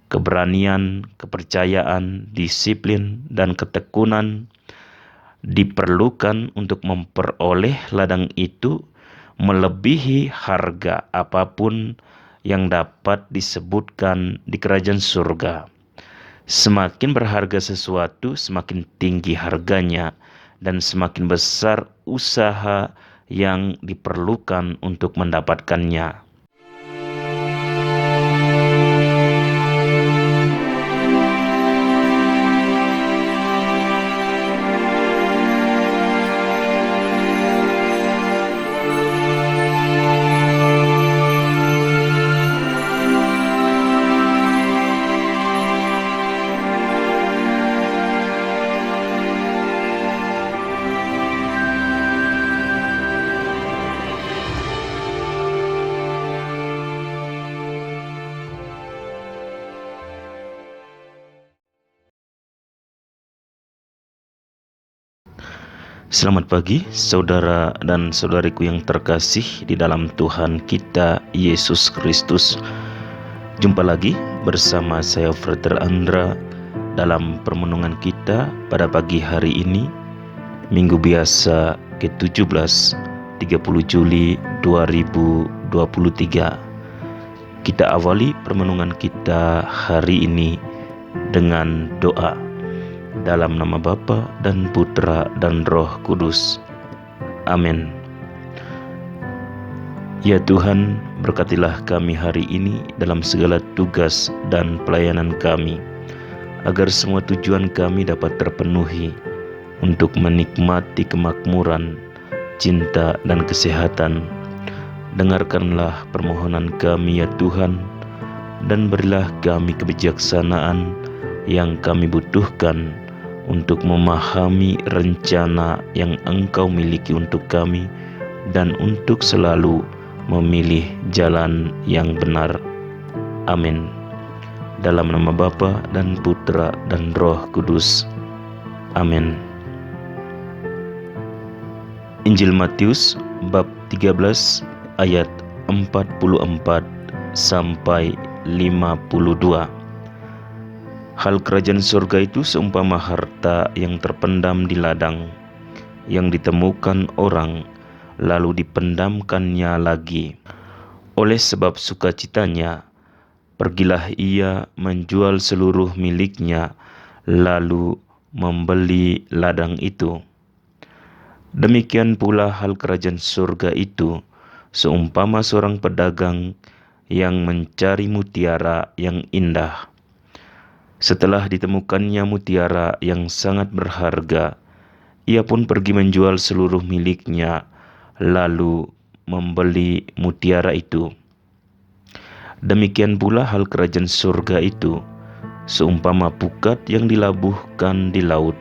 keberanian, kepercayaan, disiplin, dan ketekunan diperlukan untuk memperoleh ladang itu melebihi harga apapun yang dapat disebutkan di kerajaan surga. Semakin berharga sesuatu, semakin tinggi harganya, dan semakin besar usaha yang diperlukan untuk mendapatkannya. Selamat pagi, saudara dan saudariku yang terkasih di dalam Tuhan kita Yesus Kristus. Jumpa lagi bersama saya Frater Andra dalam permenungan kita pada pagi hari ini, Minggu Biasa ke-17, 30 Juli 2023. Kita awali permenungan kita hari ini dengan doa. Dalam nama Bapa dan Putra dan Roh Kudus. Amin. Ya Tuhan, berkatilah kami hari ini dalam segala tugas dan pelayanan kami, agar semua tujuan kami dapat terpenuhi untuk menikmati kemakmuran, cinta, dan kesehatan. Dengarkanlah permohonan kami ya Tuhan, dan berilah kami kebijaksanaan yang kami butuhkan untuk memahami rencana yang Engkau miliki untuk kami dan untuk selalu memilih jalan yang benar. Amin. Dalam nama Bapa dan Putra dan Roh Kudus. Amin. Injil Matius bab 13 ayat 44 sampai 52. Hal kerajaan surga itu seumpama harta yang terpendam di ladang, yang ditemukan orang, lalu dipendamkannya lagi. Oleh sebab sukacitanya, pergilah ia menjual seluruh miliknya, lalu membeli ladang itu. Demikian pula hal kerajaan surga itu, seumpama seorang pedagang yang mencari mutiara yang indah. Setelah ditemukannya mutiara yang sangat berharga, ia pun pergi menjual seluruh miliknya, lalu membeli mutiara itu. Demikian pula hal kerajaan surga itu, seumpama pukat yang dilabuhkan di laut,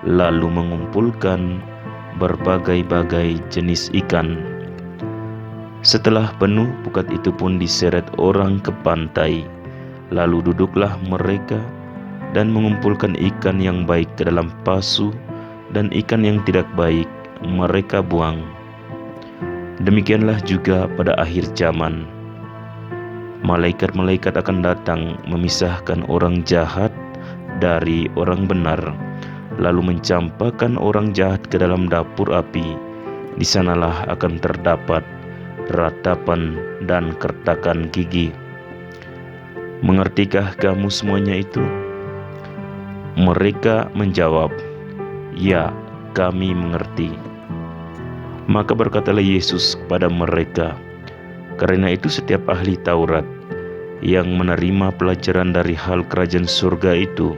lalu mengumpulkan berbagai-bagai jenis ikan. Setelah penuh, pukat itu pun diseret orang ke pantai. Lalu duduklah mereka dan mengumpulkan ikan yang baik ke dalam pasu, dan ikan yang tidak baik mereka buang. Demikianlah juga pada akhir zaman. Malaikat-malaikat akan datang memisahkan orang jahat dari orang benar, lalu mencampakkan orang jahat ke dalam dapur api. Di sanalah akan terdapat ratapan dan kertakan gigi. Mengertikah kamu semuanya itu? Mereka menjawab, ya, kami mengerti. Maka berkatalah Yesus kepada mereka, karena itu setiap ahli Taurat yang menerima pelajaran dari hal kerajaan surga itu,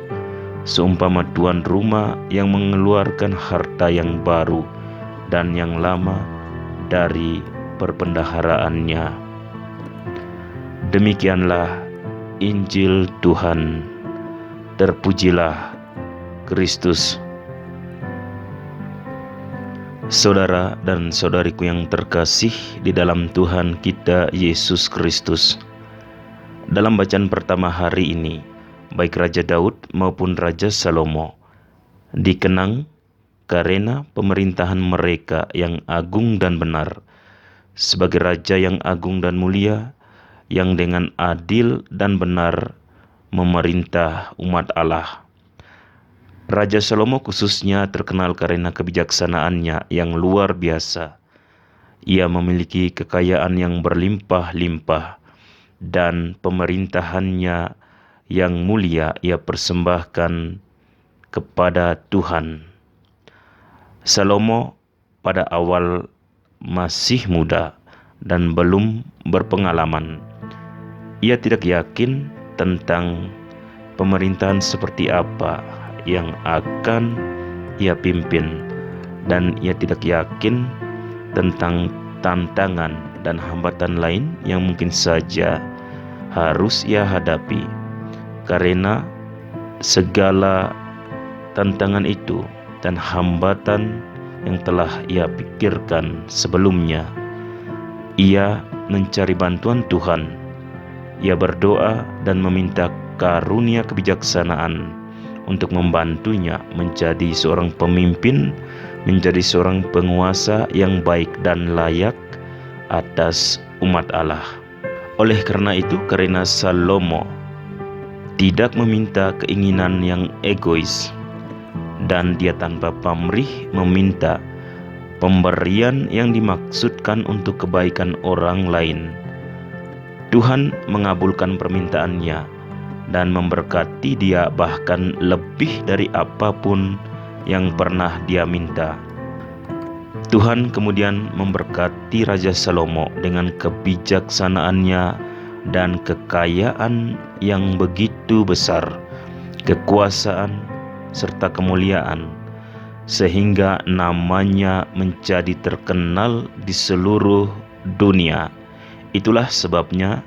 seumpama tuan rumah yang mengeluarkan harta yang baru dan yang lama dari perpendaharaannya. Demikianlah Injil Tuhan. Terpujilah Kristus. Saudara dan saudariku yang terkasih di dalam Tuhan kita Yesus Kristus, dalam bacaan pertama hari ini, baik Raja Daud maupun Raja Salomo dikenang karena pemerintahan mereka yang agung dan benar, sebagai raja yang agung dan mulia, yang dengan adil dan benar memerintah umat Allah. Raja Salomo khususnya terkenal karena kebijaksanaannya yang luar biasa. Ia memiliki kekayaan yang berlimpah-limpah dan pemerintahannya yang mulia ia persembahkan kepada Tuhan. Salomo pada awal masih muda dan belum berpengalaman. Ia tidak yakin tentang pemerintahan seperti apa yang akan ia pimpin, dan ia tidak yakin tentang tantangan dan hambatan lain yang mungkin saja harus ia hadapi. Karena segala tantangan itu dan hambatan yang telah ia pikirkan sebelumnya, ia mencari bantuan Tuhan. Ia berdoa dan meminta karunia kebijaksanaan untuk membantunya menjadi seorang pemimpin, menjadi seorang penguasa yang baik dan layak atas umat Allah. Oleh karena itu, karena Salomo tidak meminta keinginan yang egois, dan dia tanpa pamrih meminta pemberian yang dimaksudkan untuk kebaikan orang lain, Tuhan mengabulkan permintaannya dan memberkati dia bahkan lebih dari apapun yang pernah dia minta. Tuhan kemudian memberkati Raja Salomo dengan kebijaksanaannya dan kekayaan yang begitu besar, kekuasaan serta kemuliaan, sehingga namanya menjadi terkenal di seluruh dunia. Itulah sebabnya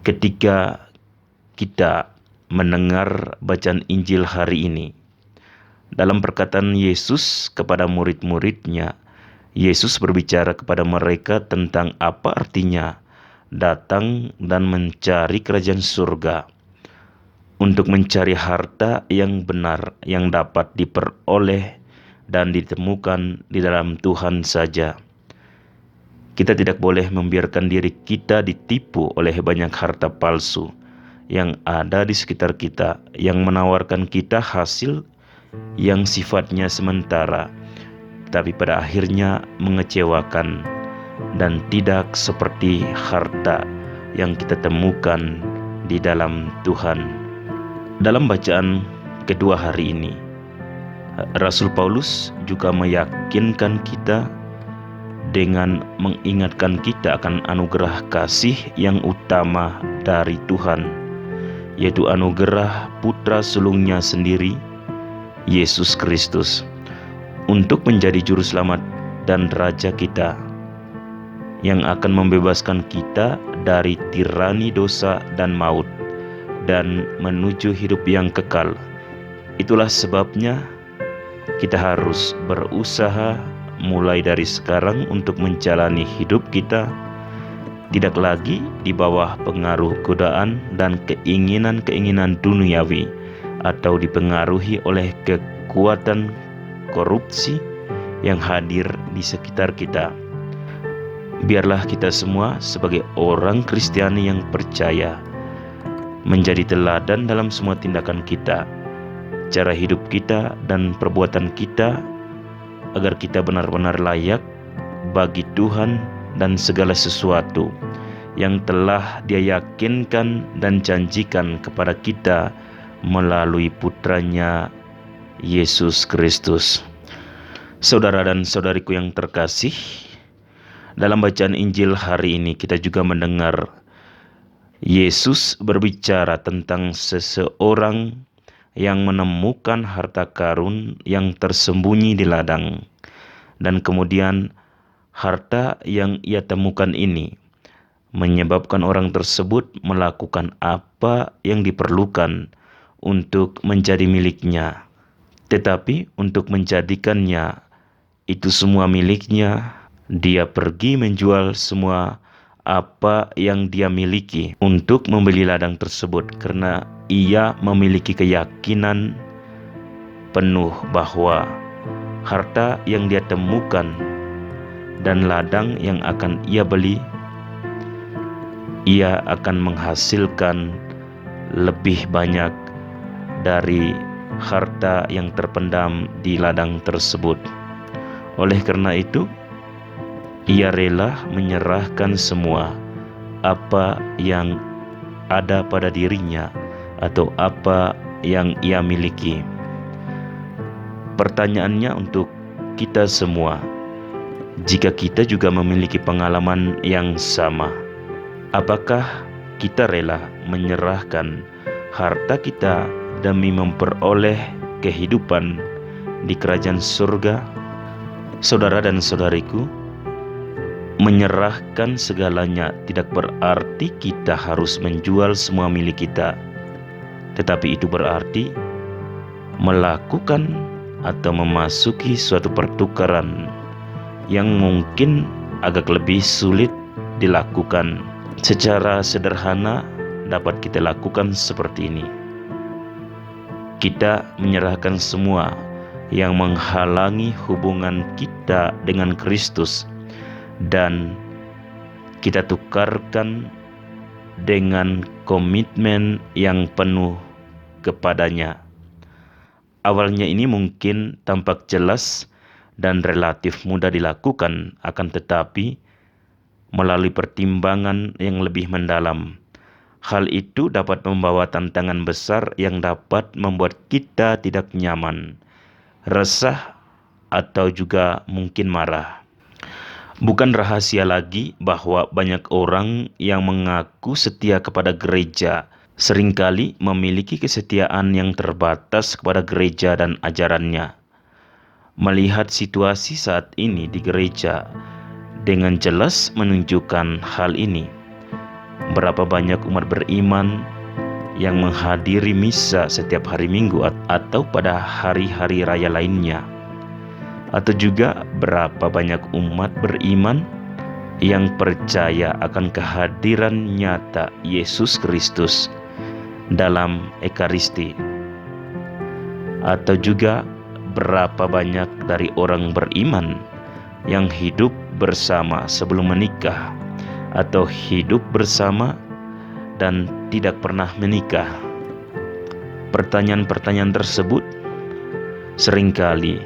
ketika kita mendengar bacaan Injil hari ini, dalam perkataan Yesus kepada murid-muridnya, Yesus berbicara kepada mereka tentang apa artinya datang dan mencari kerajaan surga, untuk mencari harta yang benar yang dapat diperoleh dan ditemukan di dalam Tuhan saja. Kita tidak boleh membiarkan diri kita ditipu oleh banyak harta palsu yang ada di sekitar kita, yang menawarkan kita hasil yang sifatnya sementara, tapi pada akhirnya mengecewakan dan tidak seperti harta yang kita temukan di dalam Tuhan. Dalam bacaan kedua hari ini, Rasul Paulus juga meyakinkan kita dengan mengingatkan kita akan anugerah kasih yang utama dari Tuhan, yaitu anugerah Putra sulungnya sendiri, Yesus Kristus, untuk menjadi juru selamat dan Raja kita, yang akan membebaskan kita dari tirani dosa dan maut, dan menuju hidup yang kekal. Itulah sebabnya kita harus berusaha mulai dari sekarang untuk menjalani hidup kita tidak lagi di bawah pengaruh godaan dan keinginan-keinginan duniawi, atau dipengaruhi oleh kekuatan korupsi yang hadir di sekitar kita. Biarlah kita semua sebagai orang Kristiani yang percaya menjadi teladan dalam semua tindakan kita, cara hidup kita dan perbuatan kita, agar kita benar-benar layak bagi Tuhan dan segala sesuatu yang telah Dia yakinkan dan janjikan kepada kita melalui Putranya Yesus Kristus. Saudara dan saudariku yang terkasih, dalam bacaan Injil hari ini kita juga mendengar Yesus berbicara tentang seseorang yang menemukan harta karun yang tersembunyi di ladang, dan kemudian harta yang ia temukan ini menyebabkan orang tersebut melakukan apa yang diperlukan untuk menjadi miliknya. Tetapi untuk menjadikannya itu semua miliknya, dia pergi menjual semua apa yang dia miliki untuk membeli ladang tersebut, karena ia memiliki keyakinan penuh bahwa harta yang dia temukan dan ladang yang akan ia beli, ia akan menghasilkan lebih banyak dari harta yang terpendam di ladang tersebut. Oleh karena itu, ia rela menyerahkan semua apa yang ada pada dirinya atau apa yang ia miliki. Pertanyaannya untuk kita semua, jika kita juga memiliki pengalaman yang sama, apakah kita rela menyerahkan harta kita demi memperoleh kehidupan di kerajaan surga? Saudara dan saudariku, menyerahkan segalanya tidak berarti kita harus menjual semua milik kita, tetapi itu berarti melakukan atau memasuki suatu pertukaran yang mungkin agak lebih sulit dilakukan. Secara sederhana dapat kita lakukan seperti ini. Kita menyerahkan semua yang menghalangi hubungan kita dengan Kristus dan kita tukarkan dengan komitmen yang penuh kepadanya. Awalnya ini mungkin tampak jelas dan relatif mudah dilakukan, akan tetapi melalui pertimbangan yang lebih mendalam, hal itu dapat membawa tantangan besar yang dapat membuat kita tidak nyaman, resah, atau juga mungkin marah. Bukan rahasia lagi bahwa banyak orang yang mengaku setia kepada gereja seringkali memiliki kesetiaan yang terbatas kepada gereja dan ajarannya. Melihat situasi saat ini di gereja dengan jelas menunjukkan hal ini. Berapa banyak umat beriman yang menghadiri misa setiap hari Minggu atau pada hari-hari raya lainnya. Atau juga berapa banyak umat beriman yang percaya akan kehadiran nyata Yesus Kristus dalam Ekaristi. Atau juga berapa banyak dari orang beriman yang hidup bersama sebelum menikah atau hidup bersama dan tidak pernah menikah. Pertanyaan-pertanyaan tersebut seringkali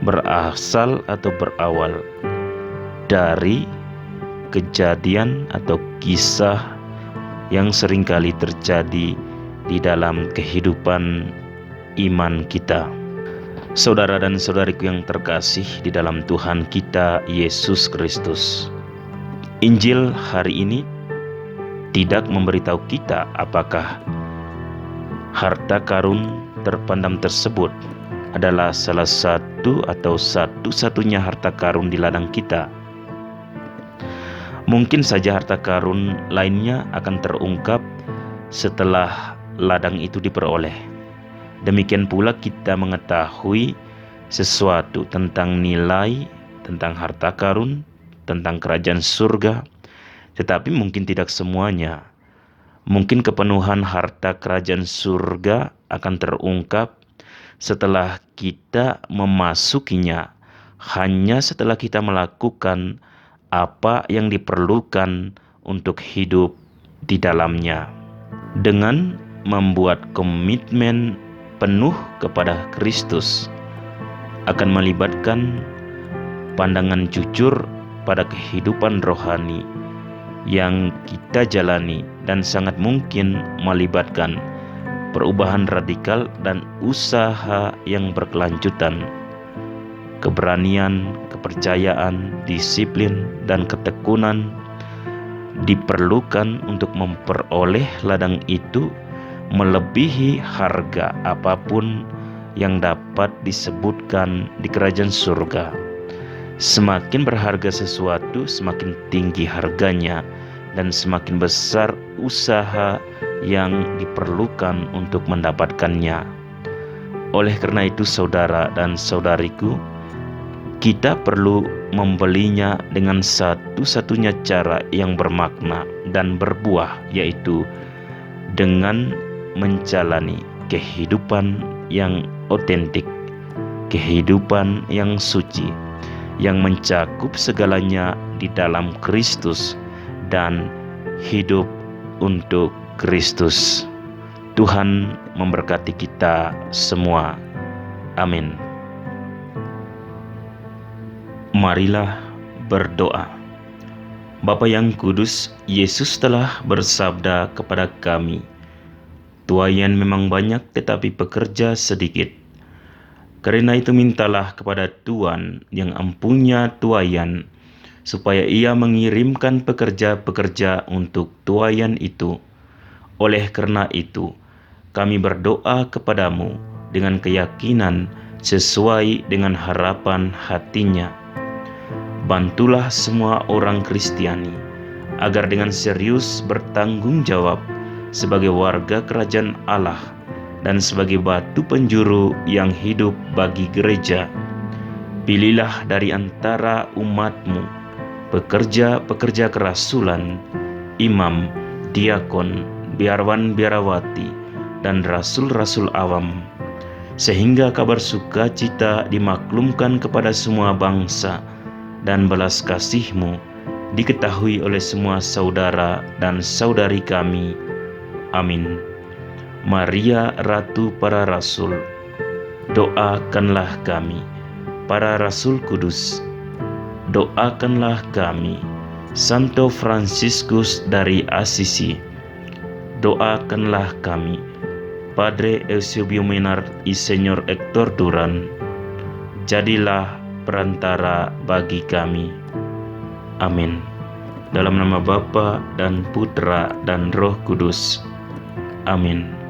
berasal atau berawal dari kejadian atau kisah yang seringkali terjadi di dalam kehidupan iman kita. Saudara dan saudariku yang terkasih di dalam Tuhan kita Yesus Kristus, Injil hari ini tidak memberitahu kita apakah harta karun terpendam tersebut adalah salah satu atau satu-satunya harta karun di ladang kita. Mungkin saja harta karun lainnya akan terungkap setelah ladang itu diperoleh. Demikian pula kita mengetahui sesuatu tentang nilai, tentang harta karun, tentang kerajaan surga, tetapi mungkin tidak semuanya. Mungkin kepenuhan harta kerajaan surga akan terungkap setelah kita memasukinya, hanya setelah kita melakukan apa yang diperlukan untuk hidup di dalamnya. Dengan membuat komitmen penuh kepada Kristus akan melibatkan pandangan jujur pada kehidupan rohani yang kita jalani dan sangat mungkin melibatkan perubahan radikal dan usaha yang berkelanjutan. Keberanian, kepercayaan, disiplin, dan ketekunan diperlukan untuk memperoleh ladang itu melebihi harga apapun yang dapat disebutkan di kerajaan surga. Semakin berharga sesuatu, semakin tinggi harganya dan semakin besar usaha yang diperlukan untuk mendapatkannya. Oleh karena itu, saudara dan saudariku, kita perlu membelinya dengan satu-satunya cara yang bermakna dan berbuah, yaitu dengan menjalani kehidupan yang otentik, kehidupan yang suci, yang mencakup segalanya di dalam Kristus dan hidup untuk Kristus. Tuhan memberkati kita semua. Amin. Marilah berdoa. Bapa yang kudus, Yesus telah bersabda kepada kami, "Tuaian memang banyak tetapi pekerja sedikit. Karena itu mintalah kepada Tuhan yang empunya tuaian, supaya Ia mengirimkan pekerja-pekerja untuk tuaian itu. Oleh karena itu, kami berdoa kepadamu dengan keyakinan sesuai dengan harapan hatinya. Bantulah semua orang Kristiani agar dengan serius bertanggung jawab sebagai warga kerajaan Allah dan sebagai batu penjuru yang hidup bagi gereja. Pilihlah dari antara umat-Mu pekerja-pekerja kerasulan, imam, diakon, biarawan-biarawati, dan rasul-rasul awam, sehingga kabar sukacita dimaklumkan kepada semua bangsa dan belas kasih-Mu diketahui oleh semua saudara dan saudari kami. Amin. Maria, Ratu para Rasul, doakanlah kami. Para Rasul Kudus, doakanlah kami. Santo Fransiskus dari Assisi, doakanlah kami. Padre Eusebio Menar y Señor Hector Duran, jadilah perantara bagi kami. Amin. Dalam nama Bapa dan Putra dan Roh Kudus. Amin.